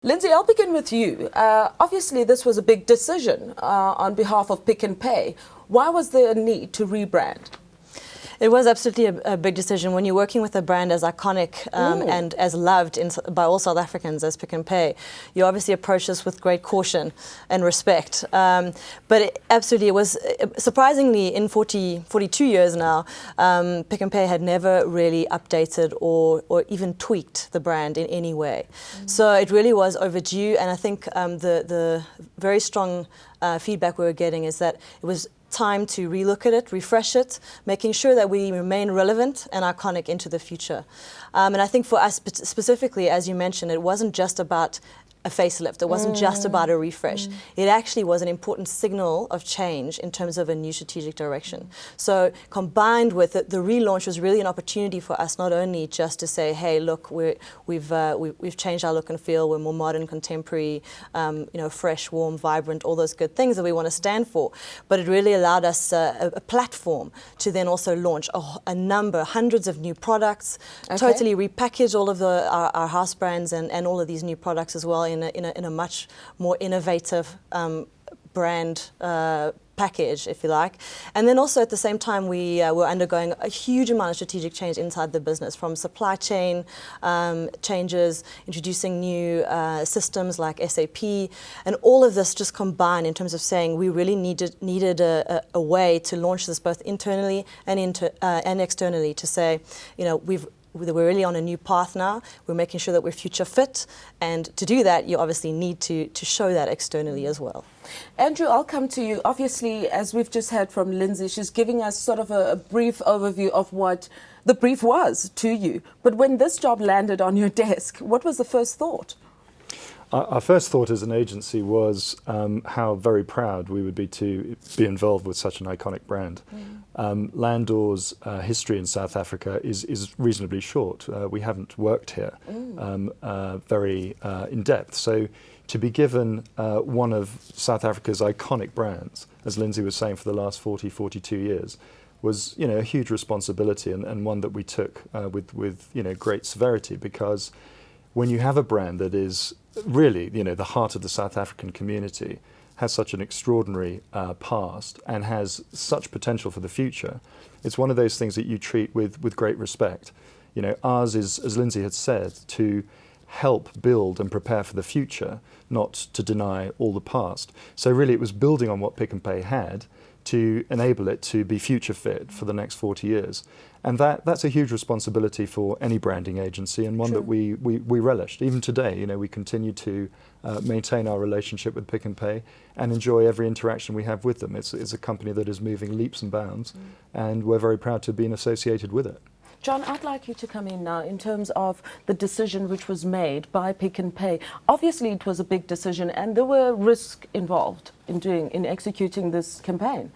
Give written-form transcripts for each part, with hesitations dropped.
Lyndsay, I'll begin with you. Obviously, this was a big decision on behalf of Pick n Pay. Why was there a need to rebrand? It was absolutely a big decision. When you're working with a brand as iconic and as loved by all South Africans as Pick n Pay, you obviously approach this with great caution and respect. But absolutely, it was surprisingly in 42 years now, Pick n Pay had never really updated or even tweaked the brand in any way. So it really was overdue, and I think the very strong feedback we were getting is that it was time to relook at it, refresh it, making sure that we remain relevant and iconic into the future. And I think for us specifically, as you mentioned, it wasn't just about a facelift. It wasn't just about a refresh. It actually was an important signal of change in terms of a new strategic direction. So combined with it, the relaunch was really an opportunity for us not only just to say, hey, look, we've changed our look and feel. We're more modern, contemporary, fresh, warm, vibrant, all those good things that we want to stand for. But it really allowed us a platform to then also launch hundreds of new products, totally repackage all of our house brands and all of these new products as well in a much more innovative brand package, if you like. And then also at the same time, we were undergoing a huge amount of strategic change inside the business, from supply chain changes, introducing new systems like SAP, and all of this just combined in terms of saying we really needed a way to launch this both internally and externally, to say, we're really on a new path now. We're making sure that we're future fit, and to do that, you obviously need to show that externally as well. Andrew, I'll come to you. Obviously, as we've just heard from Lyndsay, she's giving us sort of a brief overview of what the brief was to you. But when this job landed on your desk, what was the first thought? Our first thought as an agency was how very proud we would be to be involved with such an iconic brand. Landor's history in South Africa is reasonably short. We haven't worked here very in depth. So to be given one of South Africa's iconic brands, as Lyndsay was saying, for the last 42 years, was a huge responsibility, and one that we took with great severity, because when you have a brand that is really, the heart of the South African community, has such an extraordinary past and has such potential for the future, it's one of those things that you treat with great respect. Ours is, as Lyndsay had said, to help build and prepare for the future, not to deny all the past. So really it was building on what Pick n Pay had to enable it to be future fit for the next 40 years. And that's a huge responsibility for any branding agency, and one that we relished. Even today, we continue to maintain our relationship with Pick n Pay and enjoy every interaction we have with them. It's a company that is moving leaps and bounds, and we're very proud to have been associated with it. John, I'd like you to come in now in terms of the decision which was made by Pick n Pay. Obviously, it was a big decision, and there were risks involved in executing this campaign.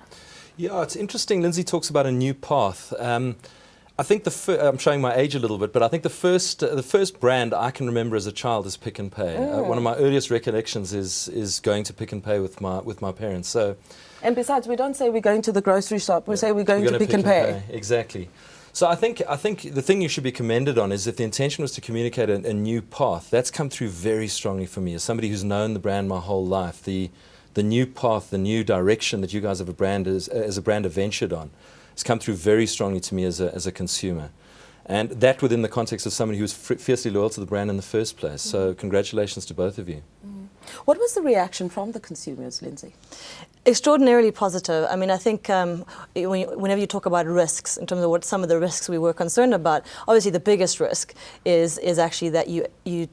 Yeah, it's interesting. Lyndsay talks about a new path. I think I'm showing my age a little bit, but I think the first brand I can remember as a child is Pick n Pay. One of my earliest recollections is going to Pick n Pay with my parents. So, and besides, we don't say we're going to the grocery shop. We say we're going to Pick n Pay. Exactly. So I think the thing you should be commended on is that the intention was to communicate a new path. That's come through very strongly for me as somebody who's known the brand my whole life. The new path, the new direction that you guys as a brand have ventured on, has come through very strongly to me as a consumer. And that within the context of somebody who was fiercely loyal to the brand in the first place. So congratulations to both of you. What was the reaction from the consumers, Lyndsay? Extraordinarily positive. I mean, I think whenever you talk about risks, in terms of what some of the risks we were concerned about, obviously the biggest risk is actually that you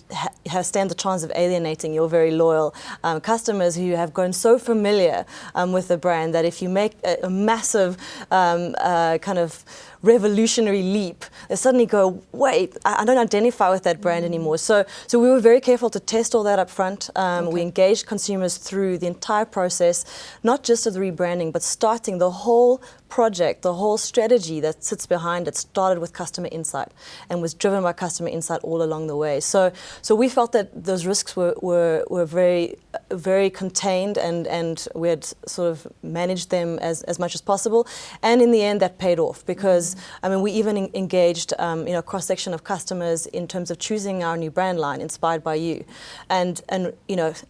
stand the chance of alienating your very loyal customers who have grown so familiar with the brand, that if you make a massive kind of revolutionary leap, they suddenly go, wait, I don't identify with that brand anymore. So we were very careful to test all that up front. We engaged consumers through the entire process, not just of the rebranding, but starting the whole project, the whole strategy that sits behind it started with customer insight and was driven by customer insight all along the way. So we felt that those risks were very, very contained, and we had sort of managed them as much as possible. And in the end, that paid off, because I mean, we even engaged a cross-section of customers in terms of choosing our new brand line, Inspired by You. And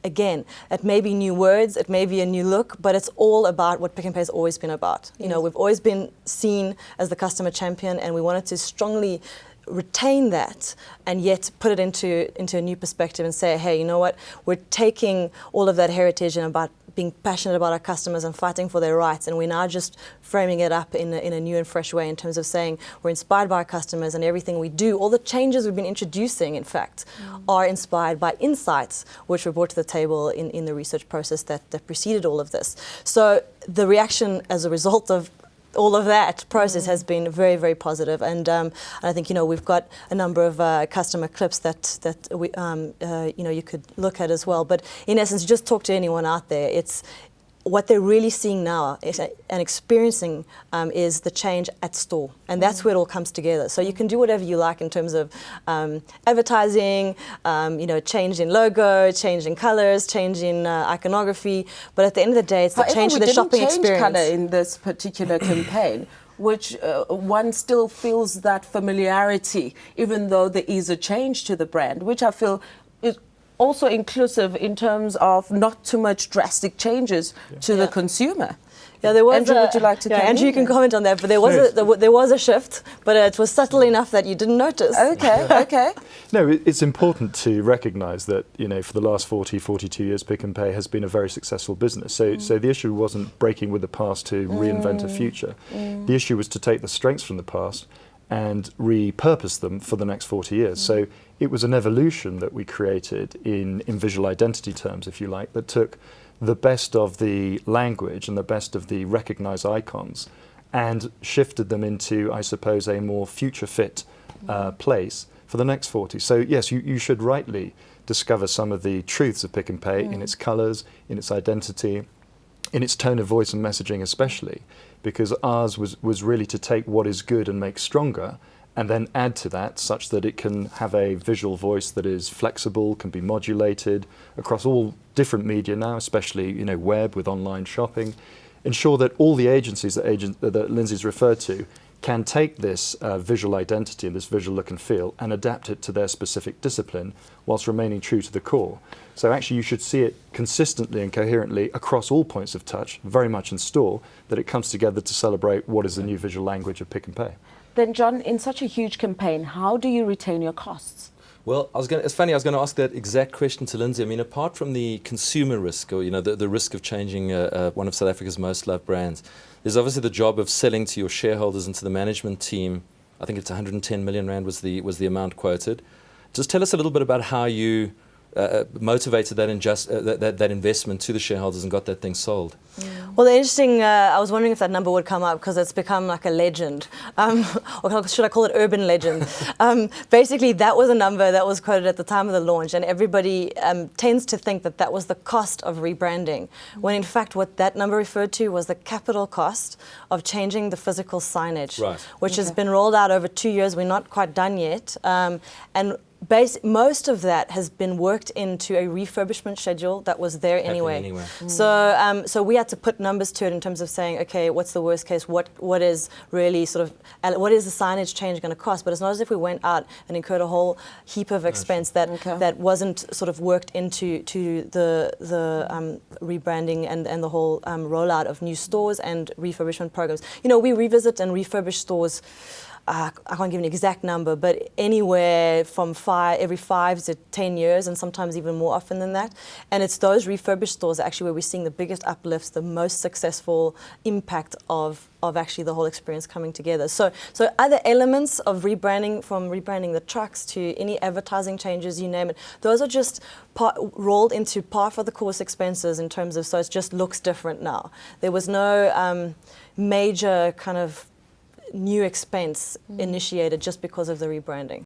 again, it may be new words, it may be a new look, but it's all about what Pick n Pay has always been about. We've always been seen as the customer champion, and we wanted to strongly retain that and yet put it into a new perspective and say, hey, you know what, we're taking all of that heritage and about being passionate about our customers and fighting for their rights, and we're now just framing it up in a new and fresh way in terms of saying we're inspired by our customers, and everything we do, all the changes we've been introducing, in fact, are inspired by insights which were brought to the table in the research process that preceded all of this. So the reaction as a result of all of that process has been very, very positive, and I think we've got a number of customer clips that we you could look at as well. But in essence, just talk to anyone out there. It's what they're really seeing now and experiencing is the change at store, and that's where it all comes together. So you can do whatever you like in terms of advertising, change in logo, change in colors, change in iconography, but at the end of the day, it's the change in the shopping experience. We didn't change colour in this particular campaign, which one still feels that familiarity, even though there is a change to the brand, which I feel is also inclusive in terms of not too much drastic changes to the consumer. Yeah, there was. Andrew, would you like to comment? Andrew, you can comment on that. But there was a shift, but it was subtle enough that you didn't notice. Okay. No, it's important to recognise that for the last 42 years, Pick n Pay has been a very successful business. So the issue wasn't breaking with the past to reinvent a future. The issue was to take the strengths from the past and repurpose them for the next 40 years. So it was an evolution that we created in visual identity terms, if you like, that took the best of the language and the best of the recognised icons and shifted them into, I suppose, a more future fit place for the next 40. So yes, you should rightly discover some of the truths of Pick n Pay in its colours, in its identity, in its tone of voice and messaging especially, because ours was really to take what is good and make stronger and then add to that such that it can have a visual voice that is flexible, can be modulated across all different media now, especially web with online shopping. Ensure that all the agencies that Lyndsay's referred to can take this visual identity and this visual look and feel and adapt it to their specific discipline whilst remaining true to the core. So actually you should see it consistently and coherently across all points of touch, very much in store, that it comes together to celebrate what is the new visual language of Pick n Pay. Then John, in such a huge campaign, how do you retain your costs? Well, it's funny, I was going to ask that exact question to Lyndsay. I mean, apart from the consumer risk, or the risk of changing one of South Africa's most loved brands, there's obviously the job of selling to your shareholders and to the management team. I think it's 110 million rand was the amount quoted. Just tell us a little bit about how you motivated that investment to the shareholders and got that thing sold. Well, the interesting, I was wondering if that number would come up because it's become like a legend, or should I call it urban legend? Basically, that was a number that was quoted at the time of the launch, and everybody tends to think that was the cost of rebranding, when in fact what that number referred to was the capital cost of changing the physical signage, which has been rolled out over 2 years. We're not quite done yet, and most of that has been worked into a refurbishment schedule that was there anyway. So we had to put numbers to it in terms of saying, okay, what's the worst case? What is really what is the signage change going to cost? But it's not as if we went out and incurred a whole heap of expense that wasn't sort of worked into the rebranding and the whole rollout of new stores and refurbishment programs. We revisit and refurbish stores. I can't give an exact number, but anywhere from every 5 to 10 years, and sometimes even more often than that. And it's those refurbished stores actually where we're seeing the biggest uplifts, the most successful impact of actually the whole experience coming together. So other elements of rebranding, from rebranding the trucks to any advertising changes, you name it, those are just rolled into par for the course expenses in terms of, so it just looks different now. There was no major kind of new expense initiated just because of the rebranding.